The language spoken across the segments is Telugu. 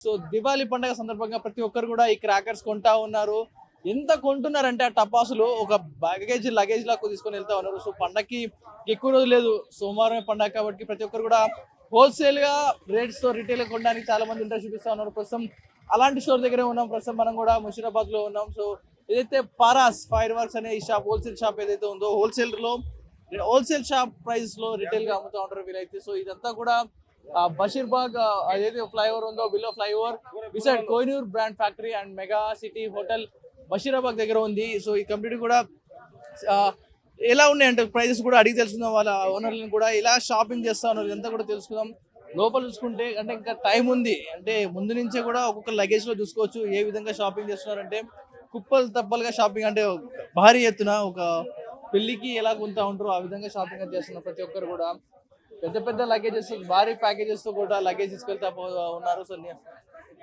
సో దివాళీ పండుగ సందర్భంగా ప్రతి ఒక్కరు కూడా ఈ క్రాకర్స్ కొంటా ఉన్నారు. ఎంత కొంటున్నారంటే ఆ టపాసులు ఒక లగేజ్ లా తీసుకొని వెళ్తా ఉన్నారు. సో పండగకి ఎక్కువ రోజు లేదు, సోమవారం పండగ కాబట్టి ప్రతి ఒక్కరు కూడా హోల్సేల్ గా రేట్స్ తో రిటైల్ కొనడానికి చాలా మంది ఇంట్రెస్ట్ చూపిస్తా ఉన్నారు. ప్రస్తుతం అలాంటి స్టోర్ దగ్గరే ఉన్నాం. ప్రస్తుతం మనం కూడా ముషీరాబాద్ లో ఉన్నాం. సో ఏదైతే పారాస్ ఫైర్ వర్క్స్ అనే ఈ షాప్, హోల్సేల్ షాప్ ఏదైతే ఉందో, హోల్సేల్ షాప్ ప్రైస్ లో రిటైల్ గా అమ్ముతూ ఉంటారు వీలైతే. సో ఇదంతా కూడా బషీర్బాగ్ ఏదైతే ఫ్లైఓవర్ ఉందో, below flyover beside Kohinoor brand factory and mega city hotel Basheerbagh దగ్గర ఉంది. సో ఈ కంప్లీట్ కూడా ఎలా ఉన్నాయంటే ప్రైజెస్ కూడా అడిగి తెలుసుకుందాం. వాళ్ళ ఓనర్లను కూడా ఇలా షాపింగ్ చేస్తా ఉన్నారు, ఇదంతా కూడా తెలుసుకుందాం. లోపల చూసుకుంటే అంటే ఇంకా టైం ఉంది, అంటే ముందు నుంచే కూడా ఒక్కొక్క లగేజ్ లో చూసుకోవచ్చు ఏ విధంగా షాపింగ్ చేస్తున్నారంటే కుప్పలు తప్పలుగా షాపింగ్, అంటే భారీ ఎత్తున ఒక పెళ్లికి ఎలా కొంటా ఉంటారో ఆ విధంగా షాపింగ్ చేస్తున్నారు ప్రతి ఒక్కరు కూడా. పెద్ద పెద్ద లగేజెస్, భారీ ప్యాకేజెస్ తో కూడా లగేజ్ తీసుకెళ్తా ఉన్నారు. సో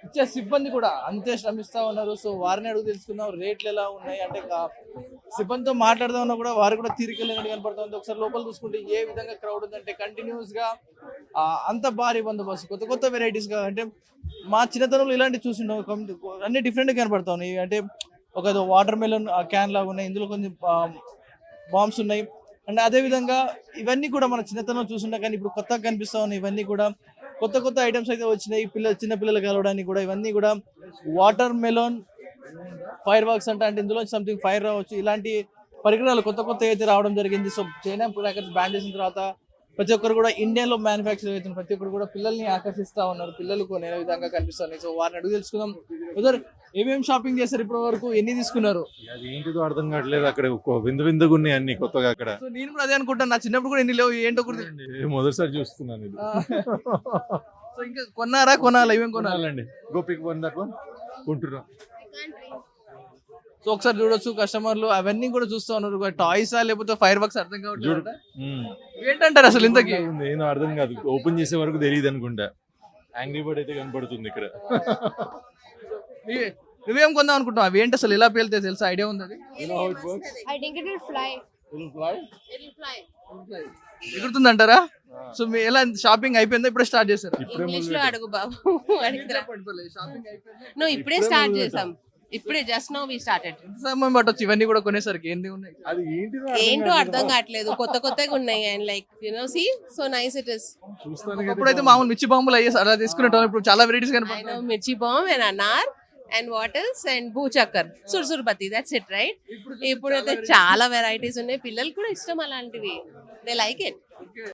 ఇచ్చే సిబ్బంది కూడా అంతే శ్రమిస్తా ఉన్నారు. సో వారిని అడుగు తెలుసుకుందాం రేట్లు ఎలా ఉన్నాయి అంటే. సిబ్బందితో మాట్లాడదాం ఉన్నా కూడా వారు కూడా తీరికలేనట్టు కనపడుతుంది. ఒకసారి లోపల చూసుకుంటే ఏ విధంగా క్రౌడ్ ఉందంటే కంటిన్యూస్ గా అంత భారీ బందోబస్తు, కొత్త కొత్త వెరైటీస్ గా. అంటే మా చిన్నతనంలో ఇలాంటి చూసిండు అన్ని డిఫరెంట్ గా కనపడతా ఉన్నాయి. అంటే ఒక వాటర్ మెలన్ క్యాన్ లాగా ఉన్నాయి, ఇందులో కొన్ని బాంబ్స్ ఉన్నాయి. అండ్ అదే విధంగా ఇవన్నీ కూడా మన చిన్నతనంలో చూసుంటాం, కానీ ఇప్పుడు కొత్తగా కనిపిస్తా ఉన్నాయి. ఇవన్నీ కూడా కొత్త కొత్త ఐటమ్స్ అయితే వచ్చినాయి చిన్న పిల్లలు కలవడానికి కూడా. ఇవన్నీ కూడా వాటర్ మెలోన్ ఫైర్ వర్క్స్ అంటే ఇందులో సంథింగ్ ఫైర్ రావచ్చు, ఇలాంటి పరికరాలు కొత్త కొత్త అయితే రావడం జరిగింది. సో చైనా క్రాకర్స్ బ్యాన్ చేసిన తర్వాత ప్రతి ఒక్కరు కూడా ఇండియాలో మ్యానుఫ్యాక్చర్ అవుతున్న ప్రతి ఒక్కరు కూడా పిల్లల్ని ఆకర్షిస్తా ఉన్నారు. పిల్లలు కొనే విధంగా కనిపిస్తున్నాయి. సో వారిని అడుగు తెలుసుకుందాం. ఉదర్ ఏమేమి షాపింగ్ చేశారు ఇప్పటి వరకు, ఎన్ని తీసుకున్నారు? అది ఏంటిదో అర్థం కావట్లేదు. అక్కడ విందు విందుగా ఉన్నాయి అన్ని కొత్తగా అక్కడ. సో నేను కూడా అదే అనుకుంటాను, నా చిన్నప్పుడు కూడా ఎన్ని లేవు, ఏంటో కూడా మొదటిసారి చూస్తున్నాను ఇది. సో ఇంకా కొనాలా ఏమేమి కొనాలండి? గోపికి వందకు కొంటున్నాం. సో ఒకసారి చూడొచ్చు కస్టమర్లు అవన్నీ కూడా చూస్తూ ఉన్నారు. టాయ్సా లేకపోతే ఫైర్ వర్క్స్ అర్థం కావట్లేదు. ఏంటంటారు అసలు ఇంతకి? నేను అర్థం కాదు, ఓపెన్ చేసే వరకు తెలియదు అనుకుంటా. యాంగ్రీ బర్డ్ అయితే కనపడుతుంది ఇక్కడ. నువ్వేం కొందాం అనుకుంటావు? అవి ఏంటి అసలు, ఎలా పేలితే తెలుసా? ఐడియా ఉంది అది? ఎగురుతుందంటారా? సో మీ ఎలా షాపింగ్ అయిపోయిందా, ఇప్పుడే స్టార్ట్ చేశారు? ఇంగ్లీష్ లో అడుగు బాబు. నువ్వు ఇప్పుడే స్టార్ట్ చేసాం, ఇప్పుడే జస్ట్ నౌ వి స్టార్టెడ్. సమయం పట్టొచ్చు ఇవన్నీ కూడా కొనేసరికి. ఏంటి ఉన్నాయి అది ఏంటిదో ఏంటో అర్థం కావట్లేదు, కొత్త కొత్తగా ఉన్నాయి. And like see so nice it is. అప్పుడైతే మామూలు మిర్చి బాంబులు అయ్యేసి అలా తీసుకునేటోళ్ళు, ఇప్పుడు చాలా వెరైటీస్ కనిపిస్తాయి. Mirchi bomb and anar and వాటల్స్ and bhuchakkar, sursurpati, that's it right. ఇప్పుడైతే చాలా వెరైటీస్ ఉన్నాయి, పిల్లలు కూడా ఇష్టం అలాంటివి, దే లైక్ ఇట్.